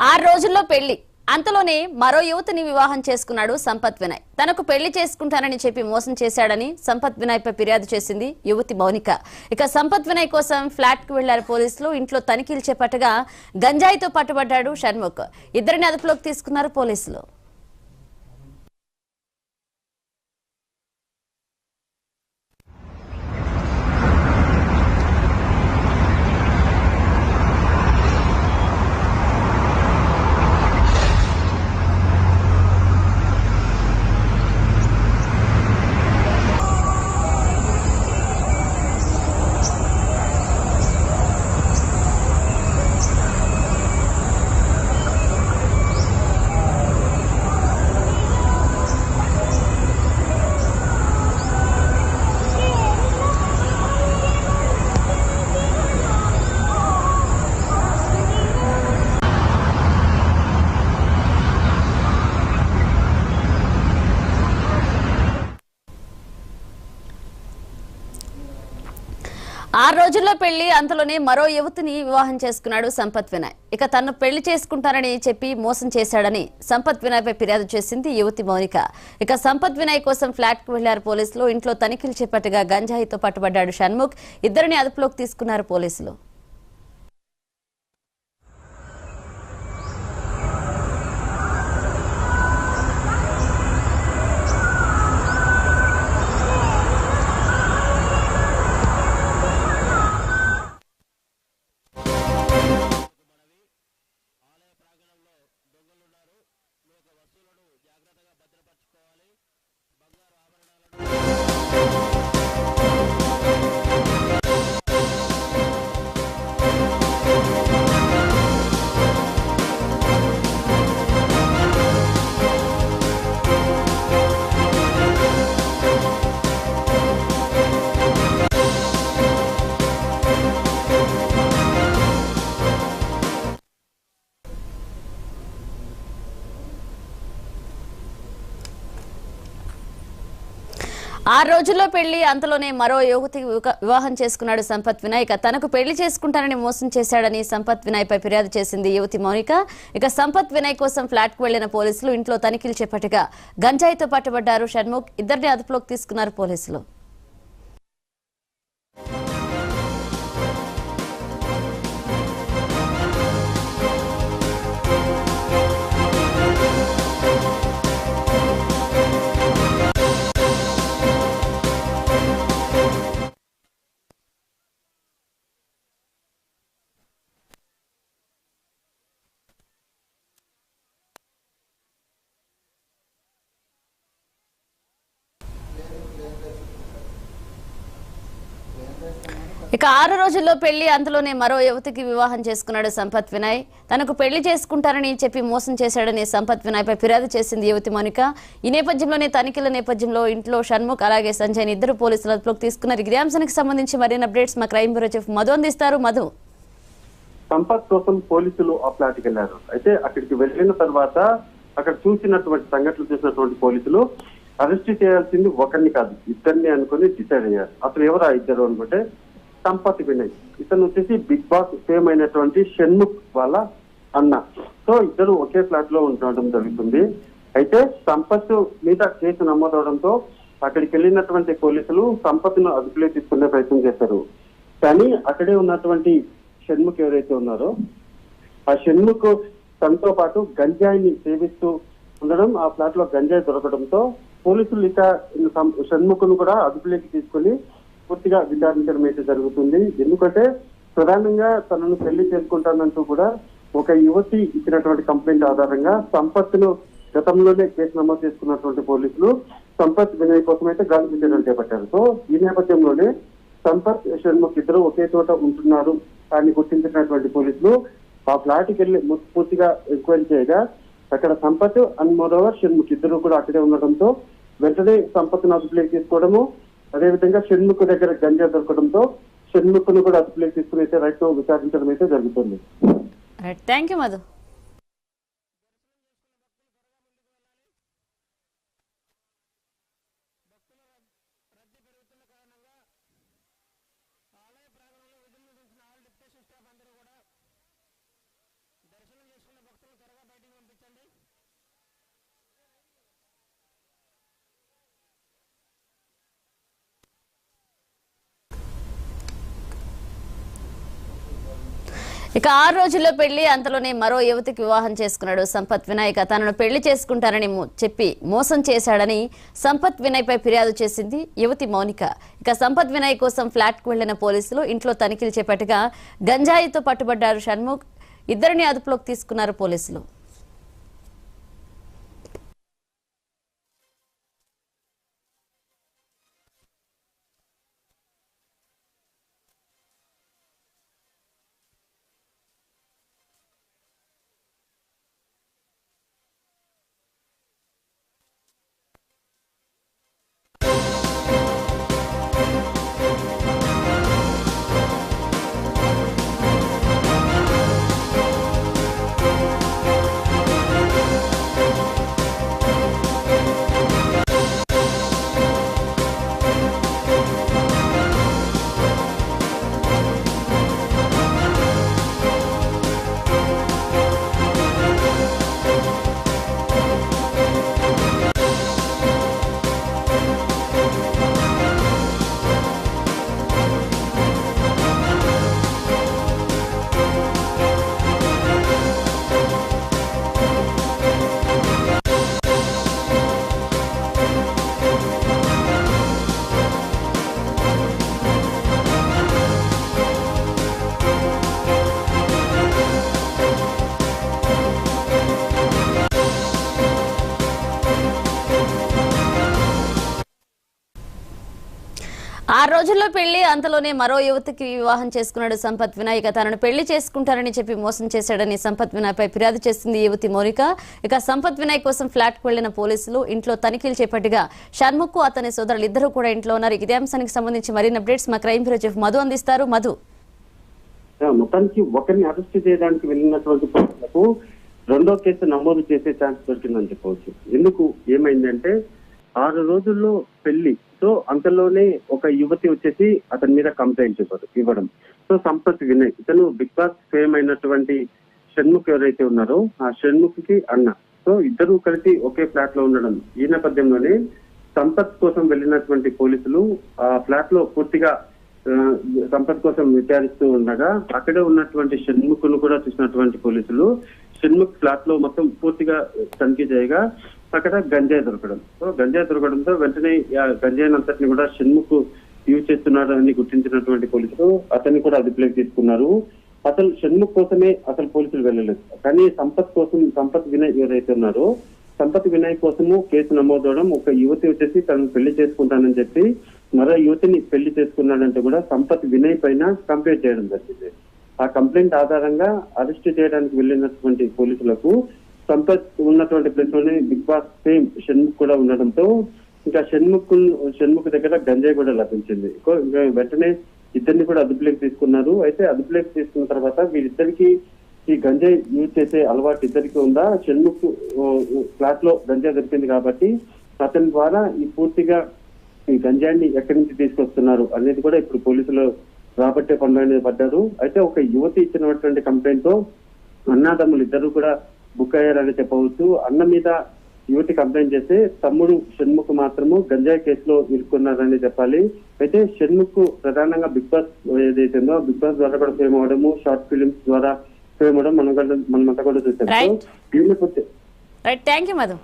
6 రోజుల్లో పెళ్లి అంతలోనే మరో యువతిని వివాహం చేసుకున్నాడు సంపత్ వినయ్. తనకు పెళ్లి చేసుకుంటానని చెప్పి మోసం చేశాడని సంపత్ వినయ్ పై ఫిర్యాదు చేసింది యువతి మౌనిక. ఇక సంపత్ వినయ్ కోసం ఫ్లాట్ కు వెళ్లారు పోలీసులు. ఇంట్లో తనిఖీలు చేపట్టగా గంజాయితో పట్టుబడ్డాడు షణ్ముఖ్. ఇద్దరిని అదుపులోకి తీసుకున్నారు పోలీసులు. ఆ రోజుల్లో పెళ్లి అంతలోనే మరో యువతిని వివాహం చేసుకున్నాడు సంపత్ వినయ్. ఇక తను పెళ్లి చేసుకుంటానని చెప్పి మోసం చేశాడని సంపత్ వినయ్ పై ఫిర్యాదు చేసింది యువతి మౌనిక. ఇక సంపత్ వినయ్ కోసం ఫ్లాట్ కు వెళ్లారు పోలీసులు. ఇంట్లో తనిఖీలు చేపట్టగా గంజాయితో పట్టుబడ్డాడు షణ్ముఖ్. ఇద్దరిని అదుపులోకి తీసుకున్నారు పోలీసులు. ఆ రోజుల్లో పెళ్లి అంతలోనే మరో యువతికి వివాహం చేసుకున్నాడు సంపత్ వినయ్. తనకు పెళ్లి చేసుకుంటానని మోసం చేశాడని సంపత్ వినయ్ పై ఫిర్యాదు చేసింది యువతి మౌనిక. ఇక సంపత్ వినయ్ కోసం ఫ్లాట్ కు వెళ్లిన పోలీసులు ఇంట్లో తనిఖీలు చేపట్టగా గంజాయితో పట్టుబడ్డారు షణ్ముఖ్. ఇద్దరిని అదుపులోకి తీసుకున్నారు పోలీసులు. ఇక 6 రోజుల్లో పెళ్లి అంతలోనే మరో యువతికి వివాహం చేసుకున్నాడు సంపత్ వినయ్. తనకు పెళ్లి చేసుకుంటారని చెప్పి మోసం చేశాడని సంపత్ వినయ్ పై ఫిర్యాదు చేసింది యువతి మౌనిక. ఈ నేపథ్యంలోనే తనిఖీల నేపథ్యంలో ఇంట్లో షణ్ముఖ్ అలాగే సంజయ్ ఇద్దరు పోలీసులు అదుపులోకి తీసుకున్నారు. ఇదే అంశానికి సంబంధించి మరిన్ని అప్డేట్స్ మా క్రైమ్ బ్యూరో చీఫ్ మధు అందిస్తారు. మధు, సంపత్ కోసం పోలీసులు ఆ ఫ్లాట్కి వెళ్లారు. అయితే అక్కడికి వెళ్లిన తర్వాత అక్కడ చూసినటువంటి సంఘటనలు చూసినటువంటి పోలీసులు అరెస్ట్ చేయాల్సింది ఒకరిని కాదు ఇద్దరిని అనుకుని డిసైడ్ అయ్యారు. అసలు ఎవరు ఆ ఇద్దరు అనుకుంటే సంపత్ వినయ్, ఇతను వచ్చేసి బిగ్ బాస్ ఫేమ్ అయినటువంటి షణ్ముఖ్ వాళ్ళ అన్న. సో ఇద్దరు ఒకే ఫ్లాట్ లో ఉండడం జరుగుతుంది. అయితే సంపత్ మీద కేసు నమోదవడంతో అక్కడికి వెళ్ళినటువంటి పోలీసులు సంపత్ ను అదుపులోకి తీసుకునే ప్రయత్నం చేశారు. కానీ అక్కడే ఉన్నటువంటి షణ్ముఖ్ ఎవరైతే ఉన్నారో ఆ షణ్ముఖ్ తనతో పాటు గంజాయిని సేవిస్తూ ఉండడం, ఆ ఫ్లాట్ లో గంజాయి దొరకడంతో పోలీసులు ఇక షణ్ముఖ్ ను కూడా అదుపులోకి తీసుకుని పూర్తిగా విచారించడం అయితే జరుగుతుంది. ఎందుకంటే ప్రధానంగా తనను పెళ్లి చేసుకుంటానంటూ కూడా ఒక యువతి ఇచ్చినటువంటి కంప్లైంట్ ఆధారంగా సంపత్ ను గతంలోనే కేసు నమోదు చేసుకున్నటువంటి పోలీసులు సంపత్ వినయ్ కోసం అయితే గాలి విచారణ చేపట్టారు. సో ఈ నేపథ్యంలోనే సంపత్ షణ్ముఖ్ ఇద్దరు ఒకే చోట ఉంటున్నారు అని గుర్తించినటువంటి పోలీసులు ఆ ఫ్లాట్కి వెళ్లి పూర్తిగా ఎంక్వైరీ చేయగా అక్కడ సంపత్ అండ్ మోరోవర్ షణ్ముఖ్ ఇద్దరు కూడా అక్కడే ఉండడంతో వెంటనే సంపత్ ను అదుపులోకి తీసుకోవడము, అదేవిధంగా షణ్ముఖ్ దగ్గర గంజా దొరకడంతో షణ్ముఖ్ ను కూడా అదుపులోకి తీసుకుని అయితే రైట్ విచారించడం అయితే జరుగుతుంది. Thank you Madhu. దర్శనం చేసుకున్న భక్తులు ఇక 6 రోజుల్లో పెళ్లి అంతలోనే మరో యువతికి వివాహం చేసుకున్నాడు సంపత్ వినాయ్. తనను పెళ్లి చేసుకుంటారని చెప్పి మోసం చేశాడని సంపత్ వినయ్ పై ఫిర్యాదు చేసింది యువతి మౌనిక. ఇక సంపత్ వినయ్ కోసం ఫ్లాట్ కు వెళ్లిన పోలీసులు ఇంట్లో తనిఖీలు చేపట్టగా గంజాయితో పట్టుబడ్డారు షణ్ముఖ్. ఇద్దరిని అదుపులోకి తీసుకున్నారు పోలీసులు. 6 రోజుల్లో పెళ్లి అంతలోనే మరో యువతికి వివాహం చేసుకున్నాడు సంపత్ వినాయ్. తనను పెళ్లి చేసుకుంటారని చెప్పి మోసం చేశాడని సంపత్ వినాయ్ పై ఫిర్యాదు చేసింది యువతి మౌనిక. ఇక సంపత్ వినాయ్ కోసం ఫ్లాట్ కు వెళ్లిన పోలీసులు ఇంట్లో తనిఖీలు చేపట్టగా షణ్ముఖ్ అతని సోదరులు ఇద్దరు కూడా ఇంట్లో ఉన్నారు. ఇదే అంశానికి సంబంధించి మరిన్ని అప్డేట్స్ మా క్రైమ్ బ్యూరో చీఫ్ మధు అందిస్తారు. మధు, మొత్తానికి ఒకరిని అరెస్ట్ చేయడానికి వెళ్ళినటువంటి పోలీసులకు రెండో కేసు నమోదు చేసే ఛాన్స్ దొరికిందని చెప్పవచ్చు. ఎందుకు ఏమైందంటే 6 రోజుల్లో పెళ్లి, సో అంతలోనే ఒక యువతి వచ్చేసి అతని మీద కంప్లైంట్ ఇవ్వడం. సో సంపత్ వినయ్ ఇతను బిగ్ బాస్ ఫేమ్ అయినటువంటి షణ్ముఖ్ ఎవరైతే ఉన్నారో ఆ షణ్ముఖ్ కి అన్న, సో ఇద్దరు కలిసి ఒకే ఫ్లాట్ లో ఉండడం. ఈ నేపథ్యంలోనే సంపత్ కోసం వెళ్ళినటువంటి పోలీసులు ఆ ఫ్లాట్ లో పూర్తిగా సంపత్ కోసం విచారిస్తూ ఉండగా అక్కడే ఉన్నటువంటి షణ్ముఖ్ ను కూడా చూసినటువంటి పోలీసులు షణ్ముఖ్ ఫ్లాట్ లో మొత్తం పూర్తిగా తనిఖీ చేయగా అక్కడ గంజాయి దొరకడం. సో గంజాయి దొరకడంతో వెంటనే గంజాయి అంతటిని కూడా షణ్ముఖ్ యూజ్ చేస్తున్నారు అని గుర్తించినటువంటి పోలీసులు అతన్ని కూడా అదుపులోకి తీసుకున్నారు. అసలు షణ్ముఖ్ కోసమే అసలు పోలీసులు వెళ్ళలేదు, కానీ సంపత్ వినయ్ ఎవరైతే ఉన్నారో సంపత్ వినయ్ కోసము కేసు నమోదవడం. ఒక యువతి వచ్చేసి తనను పెళ్లి చేసుకుంటానని చెప్పి మరో యువతిని పెళ్లి చేసుకున్నాడంటే కూడా సంపత్ వినయ్ పైన కంప్లైంట్ చేయడం జరిగింది. ఆ కంప్లైంట్ ఆధారంగా అరెస్ట్ చేయడానికి వెళ్ళినటువంటి పోలీసులకు సంపత్ ఉన్నటువంటి ప్లేస్ లోనే బిగ్ బాస్ ఫేమ్ షణ్ముఖ్ కూడా ఉండడంతో ఇంకా షణ్ముఖ్ దగ్గర గంజాయి కూడా లభించింది. వెంటనే ఇద్దరిని కూడా అదుపులోకి తీసుకున్నారు. అయితే అదుపులోకి తీసుకున్న తర్వాత వీరిద్దరికి ఈ గంజాయి యూజ్ చేసే అలవాటు ఇద్దరికి ఉందా, షణ్ముఖ్ ఫ్లాట్ లో గంజాయి దొరికింది కాబట్టి అతని ద్వారా ఈ పూర్తిగా ఈ గంజాయిని ఎక్కడి నుంచి తీసుకొస్తున్నారు అనేది కూడా ఇప్పుడు పోలీసులు రాబట్టే పనులు అనేది పడ్డారు. అయితే ఒక యువతి ఇచ్చినటువంటి కంప్లైంట్ తో అన్నాదమ్ములు ఇద్దరు కూడా బుక్ అయ్యారని చెప్పవచ్చు. అన్న మీద యువతి కంప్లైంట్ చేస్తే తమ్ముడు షణ్ముఖ్ మాత్రము గంజాయి కేసులో ఇరుక్కున్నారని చెప్పాలి. అయితే షణ్ముఖ్ ప్రధానంగా బిగ్ బాస్ ఏదైతుందో బిగ్ బాస్ ద్వారా కూడా ఫేమ్ అవడము, షార్ట్ ఫిలిమ్స్ ద్వారా ఫేమ్ అవడం మనమంతా కూడా చూసాం. Thank you Madhu.